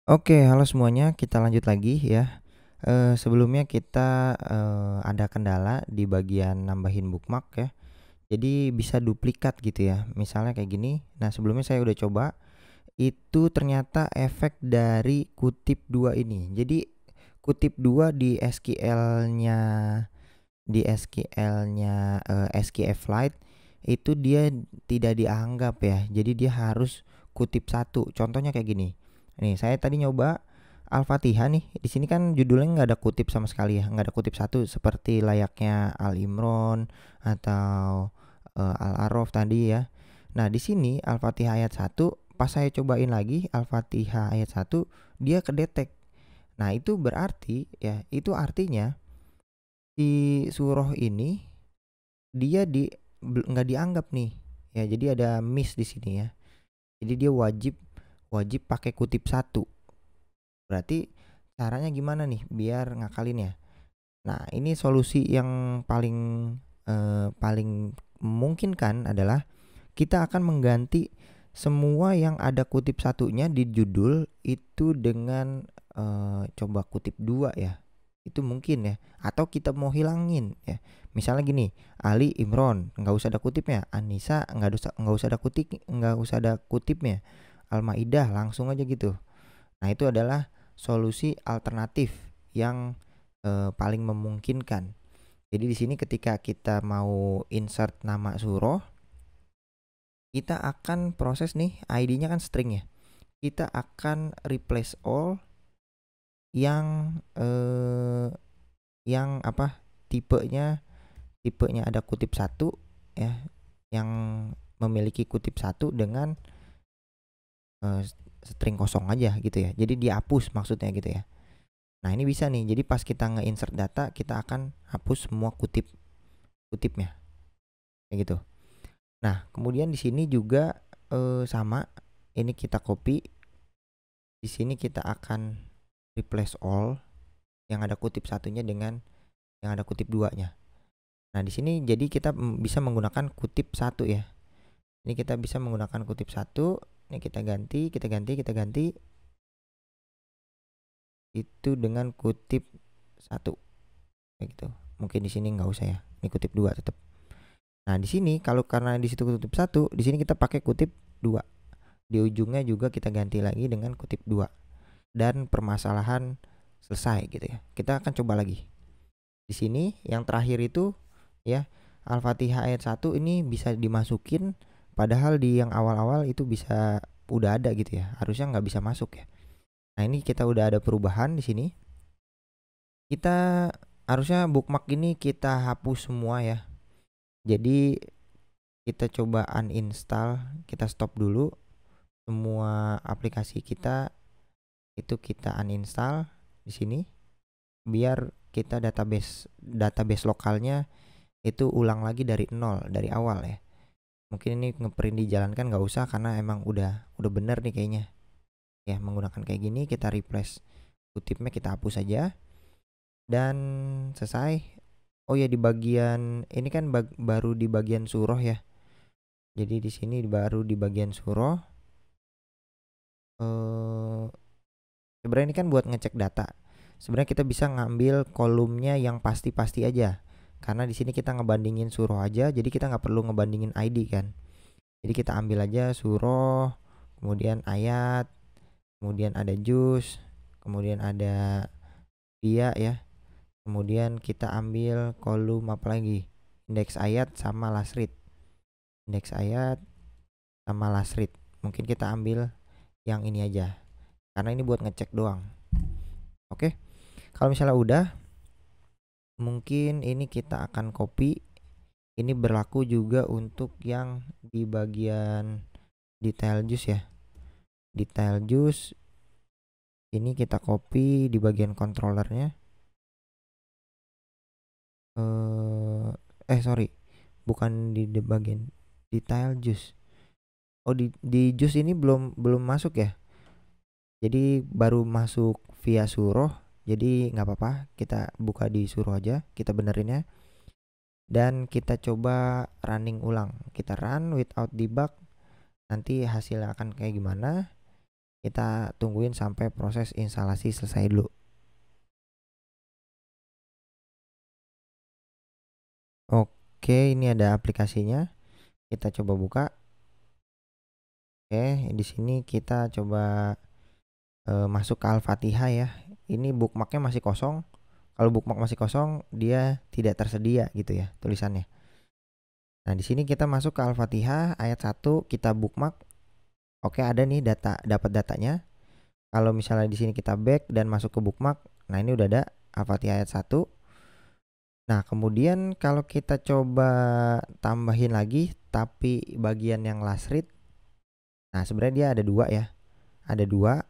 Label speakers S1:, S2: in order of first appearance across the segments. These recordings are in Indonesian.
S1: Oke, halo semuanya, kita lanjut lagi ya. Sebelumnya kita ada kendala di bagian nambahin bookmark ya. Jadi bisa duplikat gitu ya. Misalnya kayak gini. Nah, sebelumnya saya udah coba. Itu ternyata efek dari kutip 2 ini. Jadi kutip 2 di SQL-nya SQFlite itu dia tidak dianggap ya. Jadi dia harus kutip satu. Contohnya kayak gini. Nih, saya tadi nyoba Al-Fatihah nih. Di sini kan judulnya nggak ada kutip sama sekali ya, nggak ada kutip satu seperti layaknya Al-Imron atau Al-A'raf tadi ya. Nah, di sini Al-Fatihah ayat 1, pas saya cobain lagi Al-Fatihah ayat 1, dia kedetek. Nah, itu berarti ya, itu artinya di surah ini dia nggak dianggap nih. Ya, jadi ada miss di sini ya. Jadi dia wajib wajib pakai kutip satu. Berarti caranya gimana nih biar ngakalinnya? Nah, ini solusi yang paling memungkinkan adalah kita akan mengganti semua yang ada kutip satunya di judul itu dengan coba kutip dua ya. Itu mungkin ya. Atau kita mau hilangin ya. Misalnya gini, Ali Imron nggak usah ada kutipnya, Anissa nggak usah ada kutipnya, Al-Maidah langsung aja gitu. Nah, itu adalah solusi alternatif yang paling memungkinkan. Jadi di sini ketika kita mau insert nama surah, kita akan proses nih, ID-nya kan string ya. Kita akan replace all yang yang apa? tipenya tipenya ada kutip satu ya, yang memiliki kutip satu dengan eh, string kosong aja gitu ya. Jadi dihapus maksudnya gitu ya. Nah, ini bisa nih. Jadi pas kita nge-insert data, kita akan hapus semua kutipnya kayak gitu. Nah, kemudian di sini juga sama. Ini kita copy. Di sini kita akan replace all yang ada kutip satunya dengan yang ada kutip duanya. Nah, di sini jadi kita bisa menggunakan kutip satu ya. Ini kita bisa menggunakan kutip satu. Ini kita ganti itu dengan kutip satu kayak gitu. Mungkin di sini nggak usah ya. Ini kutip dua tetap. Nah, di sini kalau karena di situ kutip satu, di sini kita pakai kutip dua. Di ujungnya juga kita ganti lagi dengan kutip dua. Dan permasalahan selesai gitu ya. Kita akan coba lagi. Di sini yang terakhir itu ya, Al-Fatihah ayat 1 ini bisa dimasukin, padahal di yang awal-awal itu bisa udah ada gitu ya. Harusnya nggak bisa masuk ya. Nah, ini kita udah ada perubahan di sini. Kita harusnya bookmark ini kita hapus semua ya. Jadi kita coba uninstall, kita stop dulu semua aplikasi kita, itu kita uninstall di sini biar kita database lokalnya itu ulang lagi dari nol, dari awal ya. Mungkin ini ngeprint dijalankan nggak usah karena emang udah bener nih kayaknya ya. Menggunakan kayak gini kita replace kutipnya, kita hapus saja dan selesai. Oh ya, di bagian ini kan baru di bagian surah ya. Jadi di sini baru di bagian surah. Sebenarnya ini kan buat ngecek data. Sebenarnya kita bisa ngambil kolomnya yang pasti-pasti aja. Karena di sini kita ngebandingin surah aja, jadi kita nggak perlu ngebandingin ID kan. Jadi kita ambil aja surah, kemudian ayat, kemudian ada juz, kemudian ada dia ya. Kemudian kita ambil kolom apa lagi? Indeks ayat sama last read. Indeks ayat sama last read. Mungkin kita ambil yang ini aja. Karena ini buat ngecek doang. Oke. Kalau misalnya udah, mungkin ini kita akan copy. Ini berlaku juga untuk yang di bagian detail juice ya. Detail juice ini kita copy di bagian controllernya. Sorry, bukan di bagian detail juice. Oh, di juice ini belum masuk ya. Jadi baru masuk via suruh. Jadi nggak apa-apa, kita buka di suruh aja, kita benerin ya. Dan kita coba running ulang. Kita run without debug. Nanti hasilnya akan kayak gimana. Kita tungguin sampai proses instalasi selesai dulu. Oke, ini ada aplikasinya. Kita coba buka. Oke, di sini kita coba masuk ke Al-Fatihah ya. Ini bookmarknya masih kosong. Kalau bookmark masih kosong, dia tidak tersedia gitu ya tulisannya. Nah, di sini kita masuk ke Al-Fatihah ayat 1, kita bookmark. Oke, ada nih dapat datanya. Kalau misalnya di sini kita back dan masuk ke bookmark, nah ini udah ada Al-Fatihah ayat 1. Nah, kemudian kalau kita coba tambahin lagi tapi bagian yang last read. Nah, sebenarnya dia ada 2 ya. Ada 2.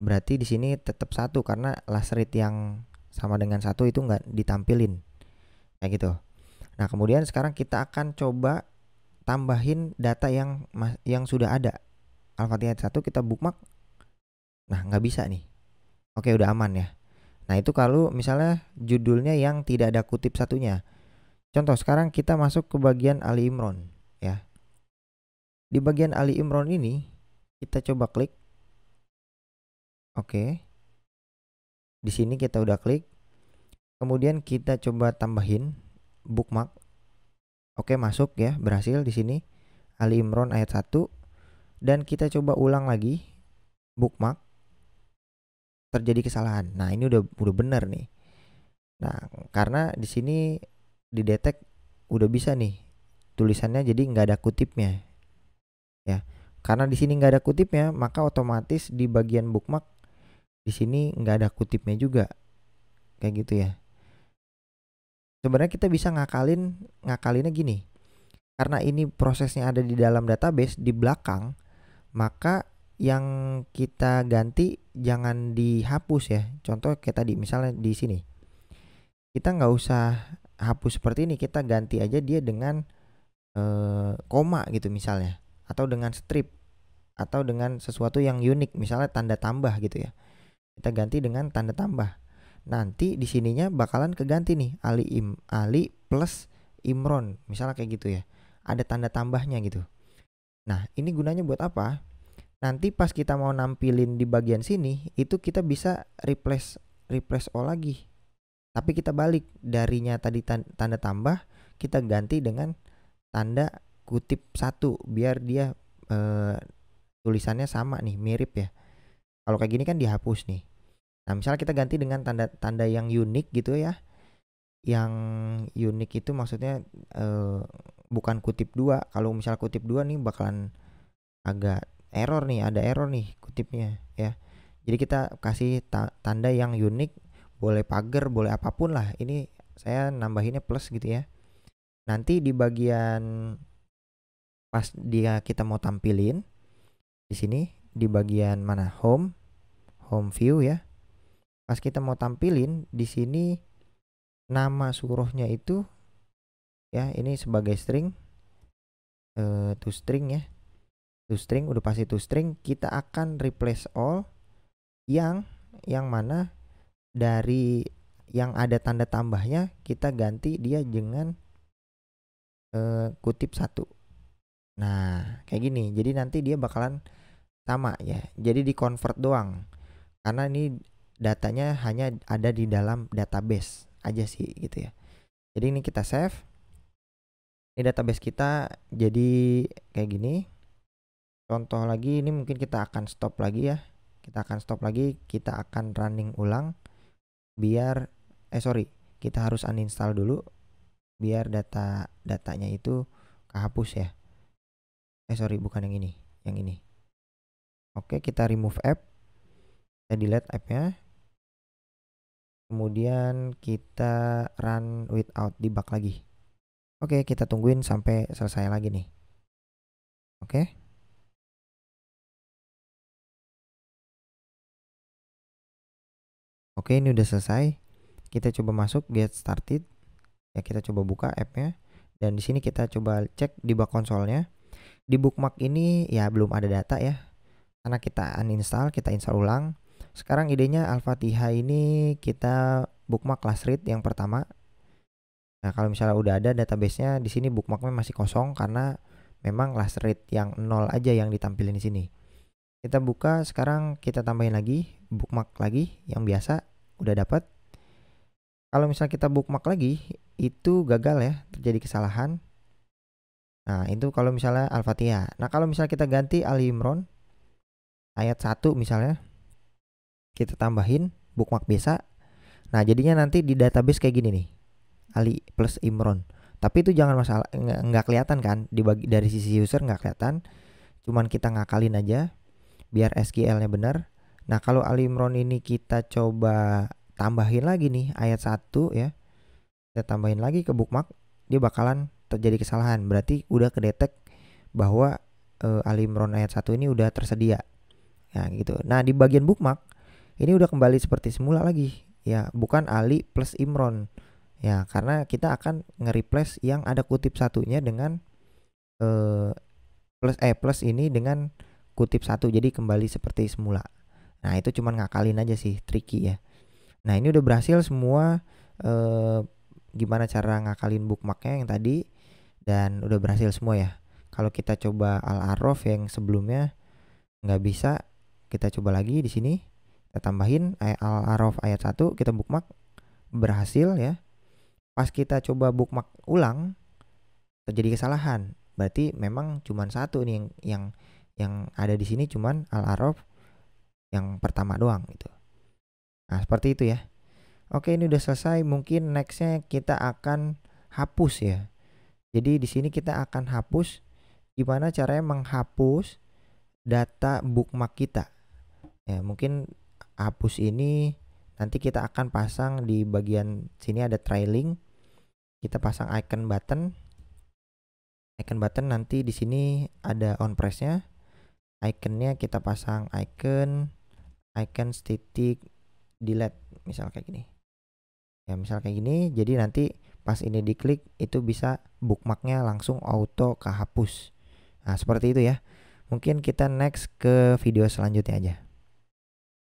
S1: Berarti di sini tetap 1 karena last read yang sama dengan 1 itu nggak ditampilin. Kayak gitu. Nah, kemudian sekarang kita akan coba tambahin data yang sudah ada. Al-Fatihah 1 kita bookmark. Nah, nggak bisa nih. Oke, udah aman ya. Nah, itu kalau misalnya judulnya yang tidak ada kutip satunya. Contoh, sekarang kita masuk ke bagian Ali Imran ya. Di bagian Ali Imran ini kita coba klik. Oke. Di sini kita udah klik. Kemudian kita coba tambahin bookmark. Oke, masuk ya, berhasil di sini. Ali Imran ayat 1 dan kita coba ulang lagi bookmark. Terjadi kesalahan. Nah, ini udah benar nih. Nah, karena di sini didetek udah bisa nih tulisannya jadi nggak ada kutipnya ya. Karena di sini nggak ada kutipnya, maka otomatis di bagian bookmark di sini nggak ada kutipnya juga, kayak gitu ya. Sebenarnya kita bisa ngakalinnya gini. Karena ini prosesnya ada di dalam database di belakang, maka yang kita ganti jangan dihapus ya. Contoh kayak tadi misalnya di sini. Kita nggak usah hapus seperti ini, kita ganti aja dia dengan koma gitu misalnya, atau dengan strip, atau dengan sesuatu yang unik misalnya tanda tambah gitu ya. Kita ganti dengan tanda tambah. Nanti di sininya bakalan keganti nih Ali plus Imron misalnya kayak gitu ya. Ada tanda tambahnya gitu. Nah, ini gunanya buat apa? Nanti pas kita mau nampilin di bagian sini itu kita bisa replace all lagi. Tapi kita balik darinya tadi tanda tambah, kita ganti dengan tanda kutip 1 biar dia tulisannya sama nih, mirip ya. Kalau kayak gini kan dihapus nih. Nah, misalnya kita ganti dengan tanda yang unik gitu ya. Yang unik itu maksudnya bukan kutip 2. Kalau misal kutip 2 nih bakalan agak error nih, ada error nih kutipnya ya. Jadi kita kasih tanda yang unik, boleh pagar, boleh apapun lah. Ini saya nambahinnya plus gitu ya. Nanti di bagian pas kita mau tampilin di sini di bagian mana home view ya. Pas kita mau tampilin di sini nama surahnya itu ya, ini sebagai string to string ya. To string udah pasti to string, kita akan replace all yang mana dari yang ada tanda tambahnya kita ganti dia dengan kutip 1. Nah, kayak gini. Jadi nanti dia bakalan sama ya. Jadi di convert doang. Karena ini datanya hanya ada di dalam database aja sih gitu ya. Jadi ini kita save. Ini database kita jadi kayak gini. Contoh lagi ini mungkin kita akan stop lagi ya. Kita akan stop lagi, kita akan running ulang biar kita harus uninstall dulu biar datanya itu kehapus ya. Bukan yang ini, yang ini. Oke, kita remove app. Kita delete app-nya. Kemudian kita run without debug lagi. Oke, kita tungguin sampai selesai lagi nih. Oke. Oke, ini udah selesai. Kita coba masuk get started. Ya, kita coba buka app-nya. Dan di sini kita coba cek debug konsolnya. Di bookmark ini ya belum ada data ya. Karena kita uninstall, kita install ulang. Sekarang idenya Al-Fatihah ini kita bookmark last read yang pertama. Nah, kalau misalnya udah ada database-nya di sini bookmarknya masih kosong karena memang last read yang 0 aja yang ditampilin di sini. Kita buka, sekarang kita tambahin lagi bookmark lagi yang biasa, udah dapat. Kalau misalnya kita bookmark lagi, itu gagal ya, terjadi kesalahan. Nah, itu kalau misalnya Al-Fatihah. Nah, kalau misalnya kita ganti Ali Imran ayat 1 misalnya, kita tambahin bookmark biasa. Nah, jadinya nanti di database kayak gini nih, Ali plus Imran. Tapi itu jangan masalah, nggak kelihatan kan, dari sisi user nggak kelihatan. Cuman kita ngakalin aja biar SQL-nya benar. Nah, kalau Ali Imran ini kita coba tambahin lagi nih ayat 1 ya. Kita tambahin lagi ke bookmark, dia bakalan terjadi kesalahan. Berarti udah kedetek bahwa Ali Imran ayat 1 ini udah tersedia. Ya gitu. Nah, di bagian bookmark ini udah kembali seperti semula lagi. Ya, bukan Ali plus Imran. Ya, karena kita akan nge-replace yang ada kutip satunya dengan plus ini dengan kutip 1, jadi kembali seperti semula. Nah, itu cuman ngakalin aja sih, tricky ya. Nah, ini udah berhasil semua. Gimana cara ngakalin bookmarknya yang tadi, dan udah berhasil semua ya. Kalau kita coba Al-A'raf yang sebelumnya nggak bisa, kita coba lagi di sini. Kita tambahin Al-A'raf ayat 1, kita bookmark, berhasil ya. Pas kita coba bookmark ulang, terjadi kesalahan. Berarti memang cuman satu nih yang ada di sini, cuman Al-A'raf yang pertama doang gitu. Nah, seperti itu ya. Oke, ini udah selesai. Mungkin nextnya kita akan hapus ya. Jadi di sini kita akan hapus. Gimana caranya menghapus data bookmark kita? Ya, mungkin hapus ini nanti kita akan pasang di bagian sini, ada trailing. Kita pasang icon button. Icon button nanti di sini ada on press-nya. Iconnya kita pasang icon titik delete, misal kayak gini. Ya, misal kayak gini. Jadi nanti pas ini diklik itu bisa bookmarknya langsung auto kehapus. Nah, seperti itu ya. Mungkin kita next ke video selanjutnya aja.